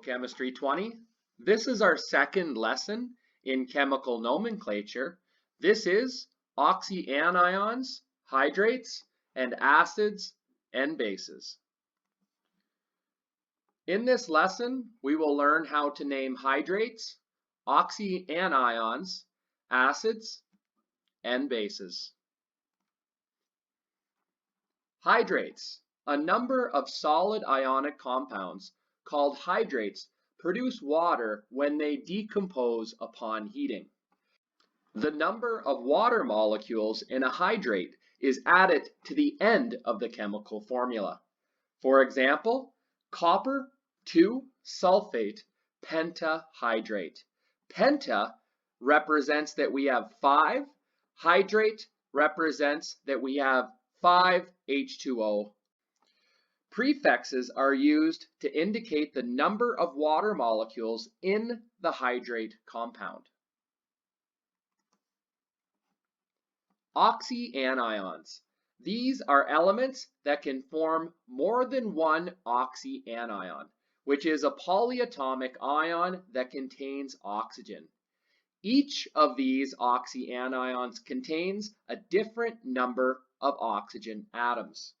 Chemistry 20. This is our second lesson in chemical nomenclature. This is oxyanions, hydrates, and acids and bases. In this lesson, we will learn how to name hydrates, oxyanions, acids, and bases. Hydrates. A number of solid ionic compounds called hydrates produce water when they decompose upon heating. The number of water molecules in a hydrate is added to the end of the chemical formula. For example, copper 2 sulfate pentahydrate. Penta represents that we have 5, hydrate represents that we have 5 H2O. Prefixes are used to indicate the number of water molecules in the hydrate compound. Oxyanions. These are elements that can form more than one oxyanion, which is a polyatomic ion that contains oxygen. Each of these oxyanions contains a different number of oxygen atoms.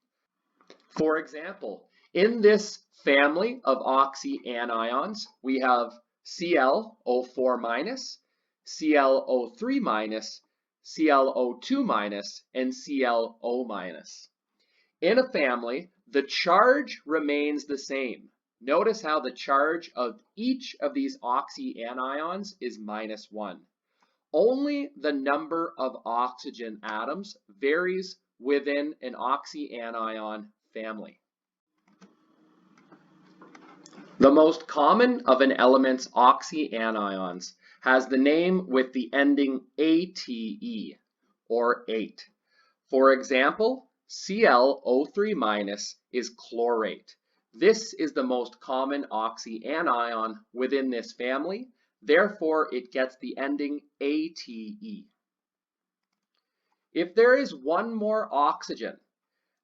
For example, in this family of oxyanions, we have ClO4-, ClO3-, ClO2-, and ClO-. In a family, the charge remains the same. Notice how the charge of each of these oxyanions is -1. Only the number of oxygen atoms varies within an oxyanion family. The most common of an element's oxyanions has the name with the ending ATE, or 8. For example, ClO3- is chlorate. This is the most common oxyanion within this family, therefore it gets the ending ATE. If there is one more oxygen,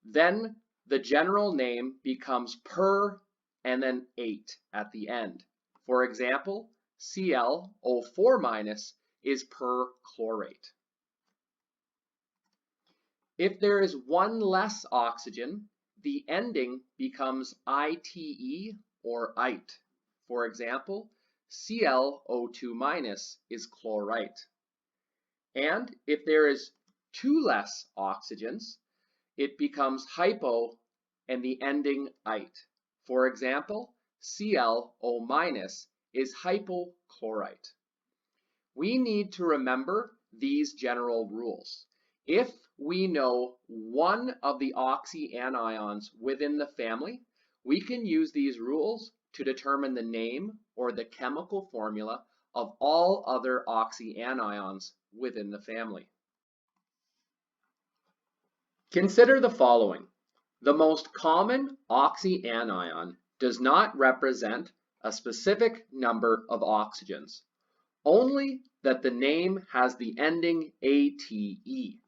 then the general name becomes per and then 8 at the end. For example, ClO4- is perchlorate. If there is one less oxygen, the ending becomes ITE or ite. For example, ClO2- is chlorite. And if there is 2 less oxygens, it becomes hypo and the ending ite. For example, ClO- is hypochlorite. We need to remember these general rules. If we know one of the oxyanions within the family, we can use these rules to determine the name or the chemical formula of all other oxyanions within the family. Consider the following. The most common oxyanion does not represent a specific number of oxygens, only that the name has the ending ATE.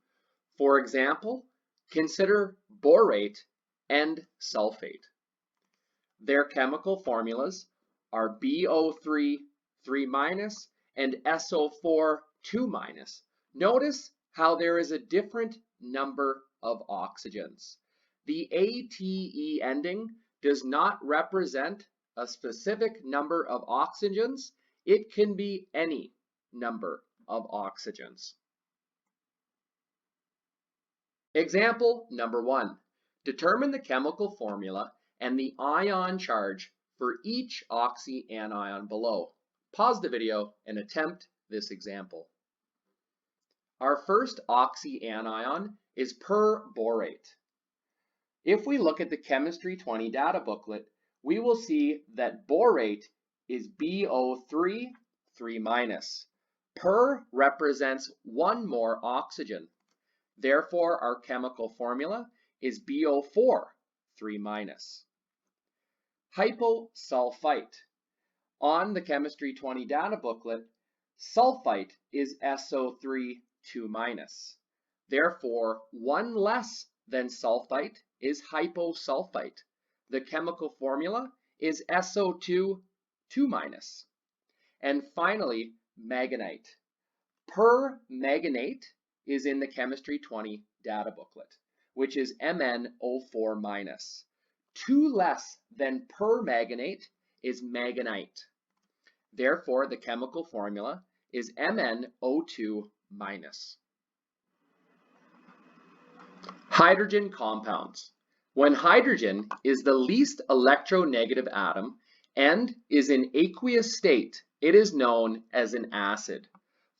For example, consider borate and sulfate. Their chemical formulas are BO3 3- and SO4 2-. Notice how there is a different number of oxygens. The ATE ending does not represent a specific number of oxygens. It can be any number of oxygens. Example number 1. Determine the chemical formula and the ion charge for each oxyanion below. Pause the video and attempt this example. Our first oxyanion is perborate. If we look at the Chemistry 20 data booklet, we will see that borate is BO3 3-. Per represents one more oxygen. Therefore, our chemical formula is BO4 3-. Hyposulfite. On the Chemistry 20 data booklet, sulfite is SO3 2-. Therefore, one less than sulfite is hyposulfite. The chemical formula is SO2 2 minus. And finally, manganite. Permanganate is in the Chemistry 20 data booklet, which is Mn04 minus. 2 less than permanganate is manganite. Therefore, the chemical formula is MnO2 minus. Hydrogen compounds. When hydrogen is the least electronegative atom and is in aqueous state, it is known as an acid.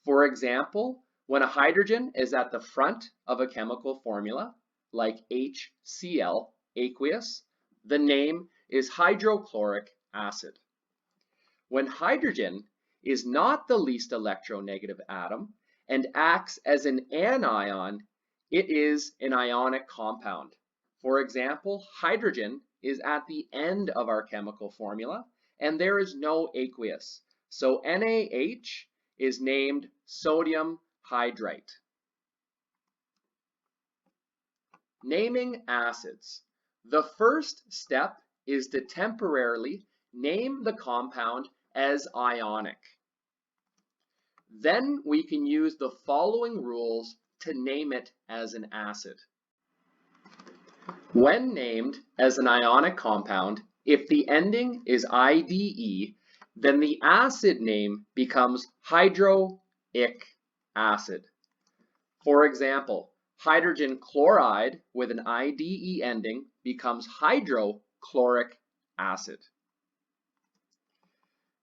For example, when a hydrogen is at the front of a chemical formula, like HCl, aqueous, the name is hydrochloric acid. When hydrogen is not the least electronegative atom and acts as an anion, it is an ionic compound. For example, hydrogen is at the end of our chemical formula and there is no aqueous. So NaH is named sodium hydrate. Naming acids. The first step is to temporarily name the compound as ionic. Then we can use the following rules to name it as an acid. When named as an ionic compound, if the ending is IDE, then the acid name becomes hydroic acid. For example, hydrogen chloride with an IDE ending becomes hydrochloric acid.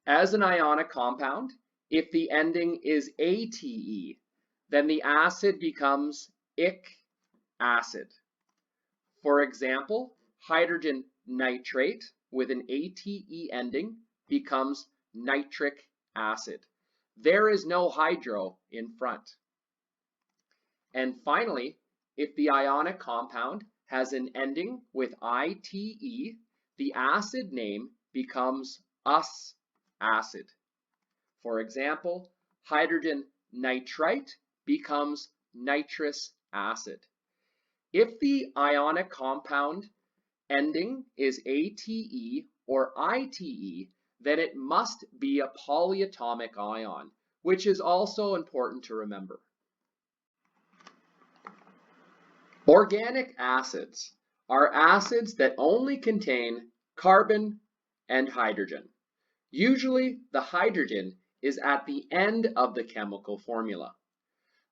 As an ionic compound, if the ending is ATE, then the acid becomes ic acid. For example, hydrogen nitrate with an ATE ending becomes nitric acid. There is no hydro in front. And finally, if the ionic compound has an ending with ITE, the acid name becomes us acid. For example, hydrogen nitrite becomes nitrous acid. If the ionic compound ending is ATE or ITE, then it must be a polyatomic ion, which is also important to remember. Organic acids are acids that only contain carbon and hydrogen. Usually, the hydrogen is at the end of the chemical formula.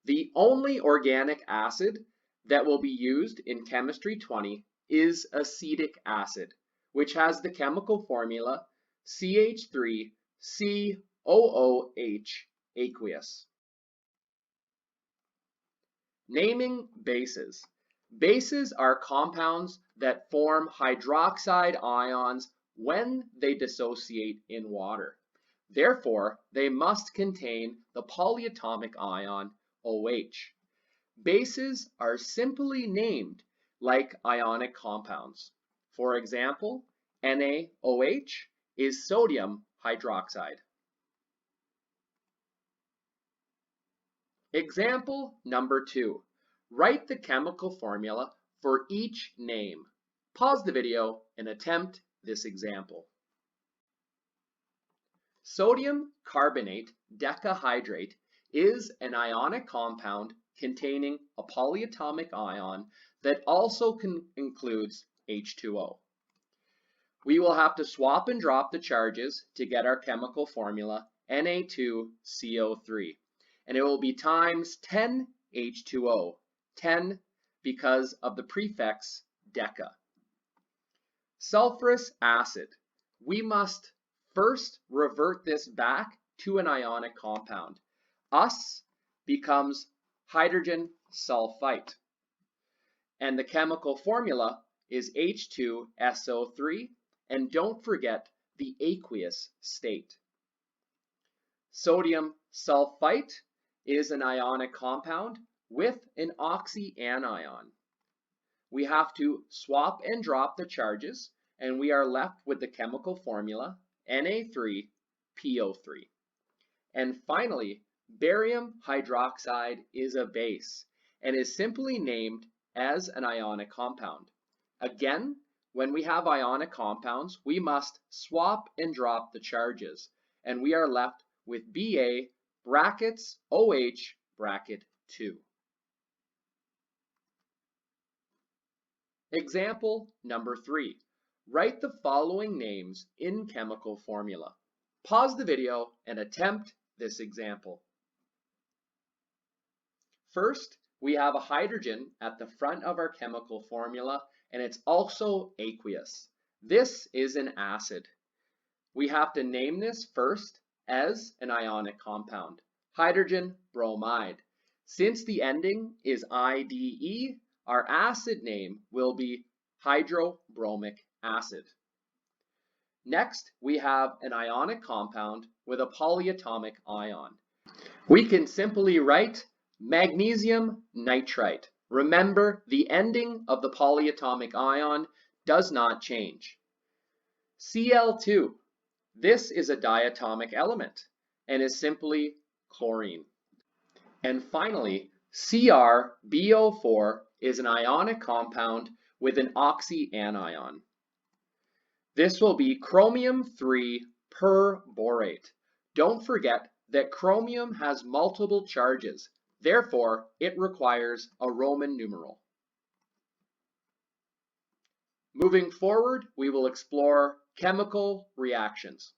The only organic acid that will be used in Chemistry 20 is acetic acid, which has the chemical formula CH3COOH aqueous. Naming bases. Bases are compounds that form hydroxide ions when they dissociate in water. Therefore, they must contain the polyatomic ion OH. Bases are simply named like ionic compounds. For example, NaOH is sodium hydroxide. Example number 2. Write the chemical formula for each name. Pause the video and attempt this example. Sodium carbonate decahydrate is an ionic compound containing a polyatomic ion that also includes H2O. We will have to swap and drop the charges to get our chemical formula Na2CO3, and it will be times 10 H2O, 10 because of the prefix deca. Sulfurous acid. We must first revert this back to an ionic compound. Us becomes hydrogen sulfite. And the chemical formula is H2SO3, and don't forget the aqueous state. Sodium sulfite is an ionic compound with an oxyanion. We have to swap and drop the charges, and we are left with the chemical formula Na3PO3. And finally, barium hydroxide is a base and is simply named as an ionic compound. Again, when we have ionic compounds, we must swap and drop the charges, and we are left with Ba brackets OH bracket 2. Example number 3. Write the following names in chemical formula. Pause the video and attempt this example. First, we have a hydrogen at the front of our chemical formula, and it's also aqueous. This is an acid. We have to name this first as an ionic compound, hydrogen bromide. Since the ending is IDE, our acid name will be hydrobromic acid. Next, we have an ionic compound with a polyatomic ion. We can simply write magnesium nitrite. Remember, the ending of the polyatomic ion does not change. Cl2. This is a diatomic element and is simply chlorine. And finally, CrBO4 is an ionic compound with an oxyanion. This will be chromium-3 perborate. Don't forget that chromium has multiple charges, therefore it requires a Roman numeral. Moving forward, we will explore chemical reactions.